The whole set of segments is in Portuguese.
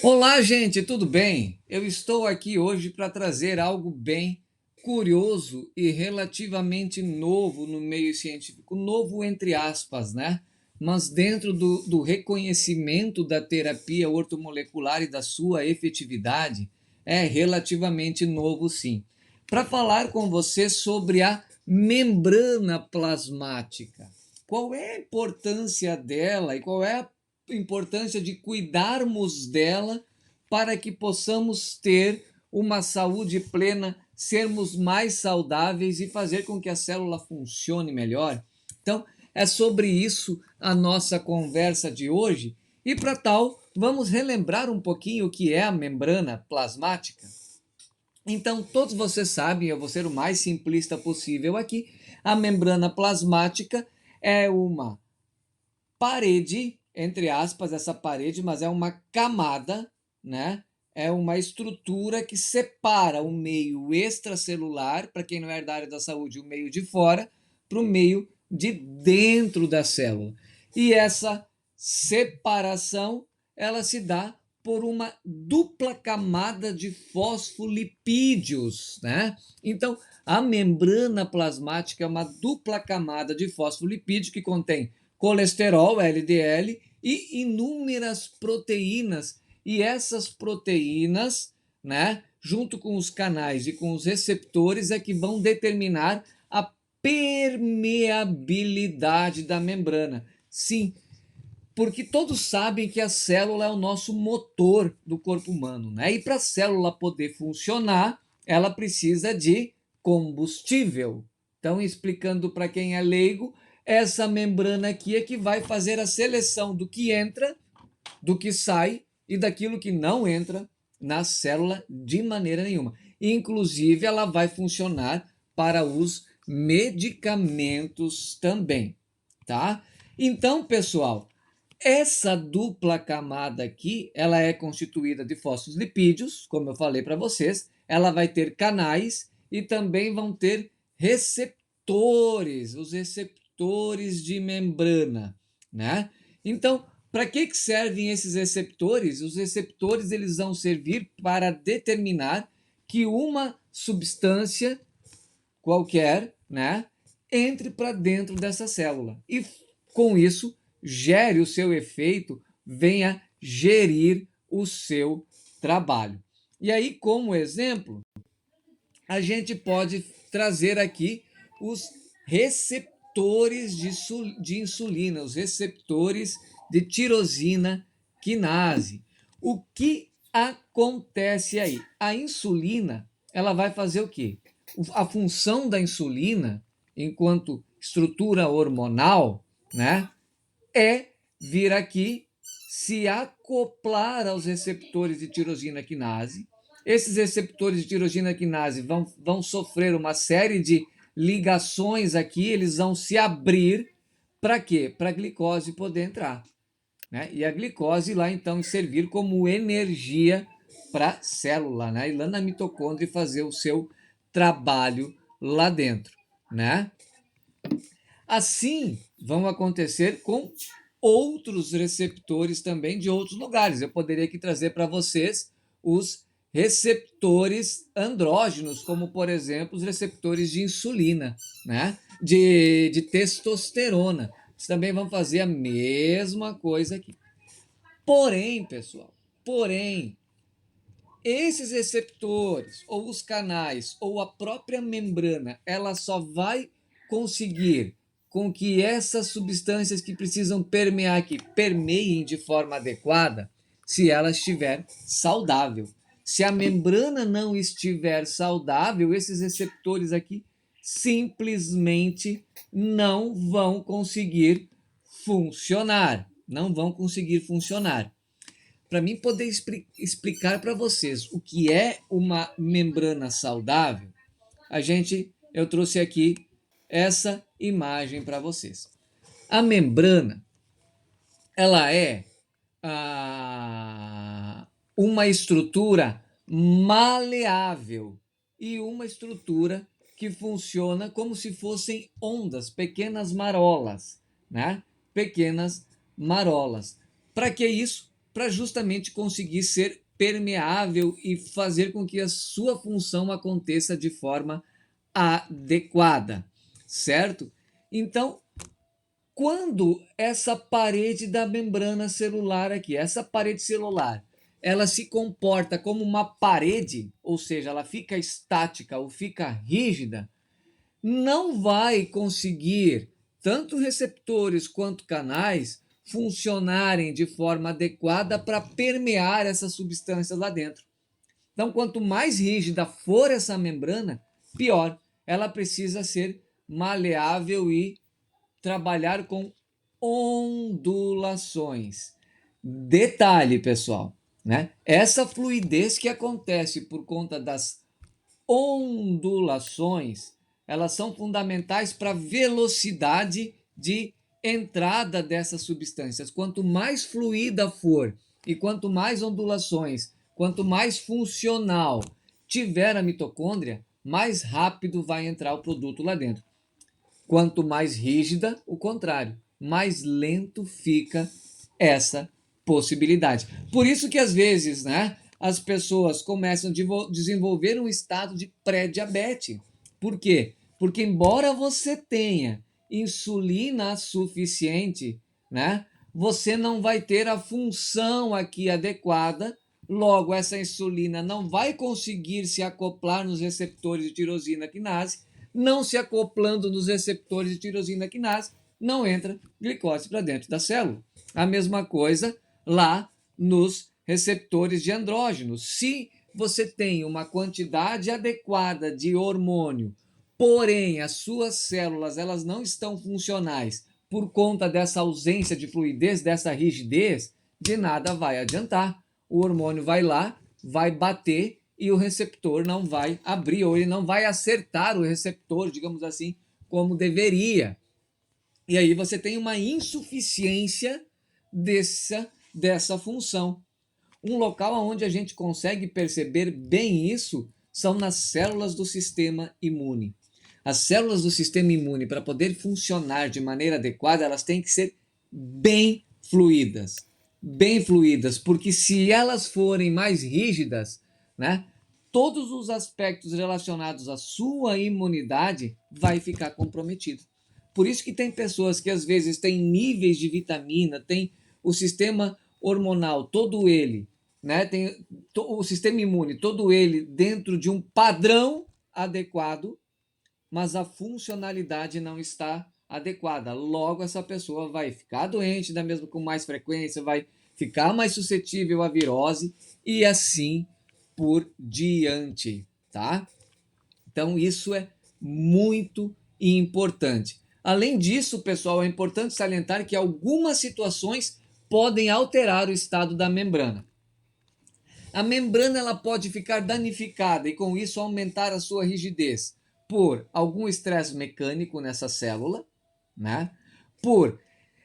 Olá, gente, tudo bem? Eu estou aqui hoje para trazer algo bem curioso e relativamente novo no meio científico. Novo entre aspas, né? Mas dentro do reconhecimento da terapia ortomolecular e da sua efetividade, é relativamente novo, sim. Para falar com você sobre a membrana plasmática. Qual é a importância dela e qual é a importância de cuidarmos dela para que possamos ter uma saúde plena, sermos mais saudáveis e fazer com que a célula funcione melhor. Então, é sobre isso a nossa conversa de hoje. E para tal, vamos relembrar um pouquinho o que é a membrana plasmática. Então, todos vocês sabem, eu vou ser o mais simplista possível aqui, a membrana plasmática é uma parede, entre aspas, essa parede, mas é uma camada, né? É uma estrutura que separa o meio extracelular, para quem não é da área da saúde, o meio de fora, para o meio de dentro da célula. E essa separação, ela se dá por uma dupla camada de fosfolipídios, né? Então, a membrana plasmática é uma dupla camada de fosfolipídio que contém colesterol, LDL, e inúmeras proteínas. E essas proteínas, né, junto com os canais e com os receptores, é que vão determinar a permeabilidade da membrana. Sim, porque todos sabem que a célula é o nosso motor do corpo humano, né? E para a célula poder funcionar, ela precisa de combustível. Então, explicando para quem é leigo, essa membrana aqui é que vai fazer a seleção do que entra, do que sai e daquilo que não entra na célula de maneira nenhuma. Inclusive, ela vai funcionar para os medicamentos também, tá? Então, pessoal, essa dupla camada aqui, ela é constituída de fosfolipídios, como eu falei para vocês. Ela vai ter canais e também vão ter receptores, os receptores de membrana, né? Então, para que servem esses receptores? Os receptores eles vão servir para determinar que uma substância qualquer, né, entre para dentro dessa célula e com isso gere o seu efeito, venha gerir o seu trabalho. E aí, como exemplo, a gente pode trazer aqui os receptores de insulina, os receptores de tirosina quinase. O que acontece aí? A insulina, ela vai fazer o quê? A função da insulina, enquanto estrutura hormonal, né, é vir aqui se acoplar aos receptores de tirosina quinase. Esses receptores de tirosina quinase vão sofrer uma série de ligações aqui, eles vão se abrir para quê? Para a glicose poder entrar, né? E a glicose lá então servir como energia para a célula, né? E lá na mitocôndria fazer o seu trabalho lá dentro, né? Assim vão acontecer com outros receptores também de outros lugares. Eu poderia aqui trazer para vocês os receptores andrógenos, como por exemplo os receptores de insulina, né? De testosterona. Eles também vão fazer a mesma coisa aqui. Porém, pessoal, porém, esses receptores, ou os canais, ou a própria membrana, ela só vai conseguir com que essas substâncias que precisam permear aqui permeiem de forma adequada se ela estiver saudável. Se a membrana não estiver saudável, esses receptores aqui simplesmente não vão conseguir funcionar. Não vão conseguir funcionar. Para mim poder explicar para vocês o que é uma membrana saudável, eu trouxe aqui essa imagem para vocês. A membrana, ela é uma estrutura maleável e uma estrutura que funciona como se fossem ondas, pequenas marolas, né? Pequenas marolas. Para que isso? para justamente conseguir ser permeável e fazer com que a sua função aconteça de forma adequada, certo? Então, quando essa parede da membrana celular aqui, essa parede celular, ela se comporta como uma parede, ou seja, ela fica estática ou fica rígida, não vai conseguir tanto receptores quanto canais funcionarem de forma adequada para permear essas substâncias lá dentro. Então, quanto mais rígida for essa membrana, pior. Ela precisa ser maleável e trabalhar com ondulações. Detalhe, pessoal, né? Essa fluidez que acontece por conta das ondulações, elas são fundamentais para a velocidade de entrada dessas substâncias. Quanto mais fluida for e quanto mais ondulações, quanto mais funcional tiver a mitocôndria, mais rápido vai entrar o produto lá dentro. Quanto mais rígida, o contrário, mais lento fica essa possibilidade. Por isso que às vezes, né, as pessoas começam a desenvolver um estado de pré-diabetes. Por quê? Porque embora você tenha insulina suficiente, né, você não vai ter a função aqui adequada. Logo, essa insulina não vai conseguir se acoplar nos receptores de tirosina quinase, não se acoplando nos receptores de tirosina quinase, não entra glicose para dentro da célula. A mesma coisa lá nos receptores de andrógenos. Se você tem uma quantidade adequada de hormônio, porém as suas células elas não estão funcionais por conta dessa ausência de fluidez, dessa rigidez, de nada vai adiantar. O hormônio vai lá, vai bater e o receptor não vai abrir, ou ele não vai acertar o receptor, digamos assim, como deveria. E aí você tem uma insuficiência dessa função. Um local onde a gente consegue perceber bem isso são nas células do sistema imune. As células do sistema imune, para poder funcionar de maneira adequada, elas têm que ser bem fluídas. Bem fluídas, porque se elas forem mais rígidas, né, todos os aspectos relacionados à sua imunidade vai ficar comprometido. Por isso que tem pessoas que às vezes têm níveis de vitamina, tem o sistema hormonal, todo ele, né, tem o sistema imune, todo ele dentro de um padrão adequado, mas a funcionalidade não está adequada. Logo, essa pessoa vai ficar doente, da mesma com mais frequência, vai ficar mais suscetível à virose e assim por diante, tá? Então, isso é muito importante. Além disso, pessoal, é importante salientar que algumas situações podem alterar o estado da membrana. A membrana ela pode ficar danificada e com isso aumentar a sua rigidez por algum estresse mecânico nessa célula, né? Por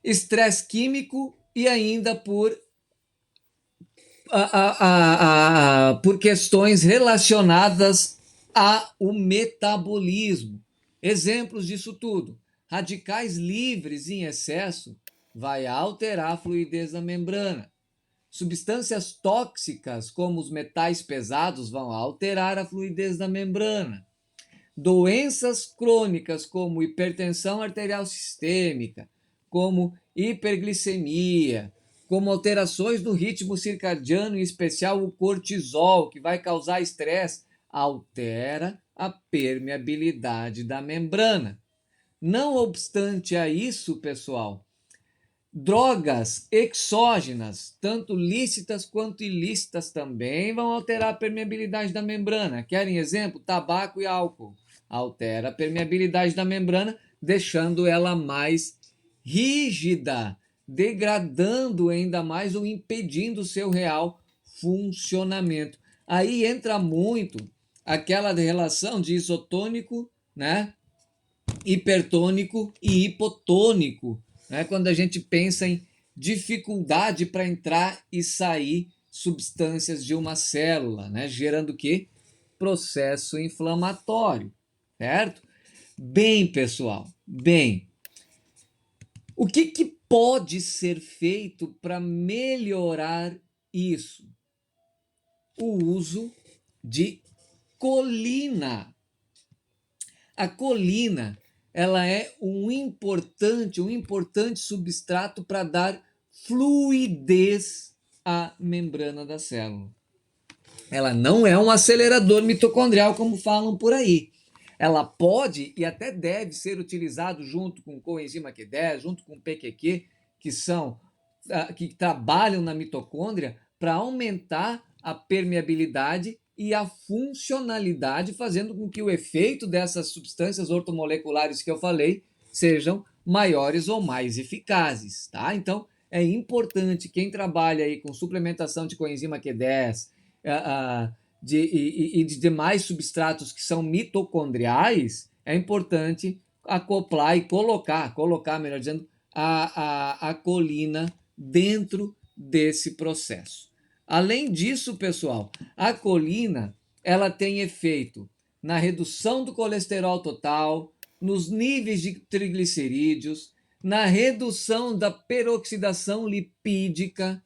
estresse químico e ainda por questões relacionadas ao metabolismo. Exemplos disso tudo: radicais livres em excesso vai alterar a fluidez da membrana. Substâncias tóxicas, como os metais pesados, vão alterar a fluidez da membrana. Doenças crônicas, como hipertensão arterial sistêmica, como hiperglicemia, como alterações do ritmo circadiano, em especial o cortisol, que vai causar estresse, altera a permeabilidade da membrana. Não obstante a isso, pessoal, drogas exógenas, tanto lícitas quanto ilícitas, também vão alterar a permeabilidade da membrana. Querem exemplo? Tabaco e álcool. Altera a permeabilidade da membrana, deixando ela mais rígida, degradando ainda mais ou impedindo o seu real funcionamento. Aí entra muito aquela relação de isotônico, né? Hipertônico e hipotônico, né? Quando a gente pensa em dificuldade para entrar e sair substâncias de uma célula, né? Gerando o quê? Processo inflamatório, certo? Bem, pessoal, bem. O que pode ser feito para melhorar isso? O uso de colina. A colina, ela é um importante substrato para dar fluidez à membrana da célula. Ela não é um acelerador mitocondrial como falam por aí. Ela pode e até deve ser utilizado junto com coenzima Q10, junto com PQQ, que trabalham na mitocôndria para aumentar a permeabilidade e a funcionalidade, fazendo com que o efeito dessas substâncias ortomoleculares que eu falei sejam maiores ou mais eficazes, tá? Então, é importante quem trabalha aí com suplementação de coenzima Q10 e de demais substratos que são mitocondriais, é importante acoplar e colocar, melhor dizendo, a colina dentro desse processo. Além disso, pessoal, a colina ela tem efeito na redução do colesterol total, nos níveis de triglicerídeos, na redução da peroxidação lipídica,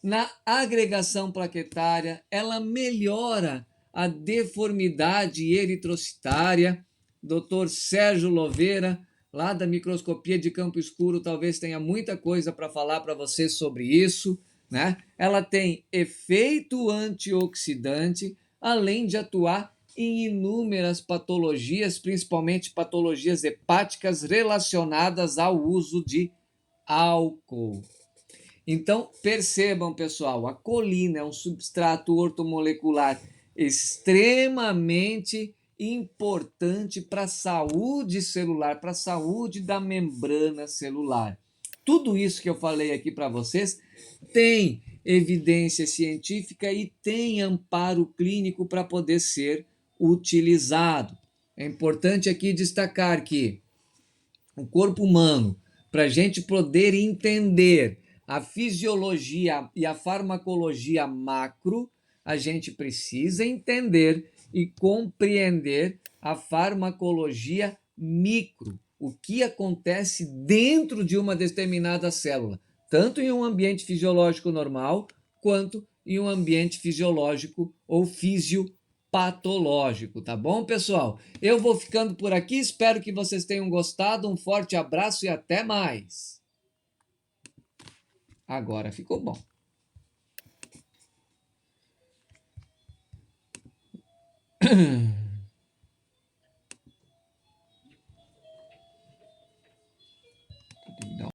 na agregação plaquetária, ela melhora a deformidade eritrocitária. Dr. Sérgio Loveira, lá da microscopia de campo escuro, talvez tenha muita coisa para falar para vocês sobre isso, né? Ela tem efeito antioxidante, além de atuar em inúmeras patologias, principalmente patologias hepáticas relacionadas ao uso de álcool. Então, percebam, pessoal, a colina é um substrato ortomolecular extremamente importante para a saúde celular, para a saúde da membrana celular. Tudo isso que eu falei aqui para vocês tem evidência científica e tem amparo clínico para poder ser utilizado. É importante aqui destacar que o corpo humano, para a gente poder entender a fisiologia e a farmacologia macro, a gente precisa entender e compreender a farmacologia micro, o que acontece dentro de uma determinada célula, tanto em um ambiente fisiológico normal, quanto em um ambiente fisiológico ou fisiopatológico, tá bom, pessoal? Eu vou ficando por aqui, espero que vocês tenham gostado. Um forte abraço e até mais. Agora ficou bom.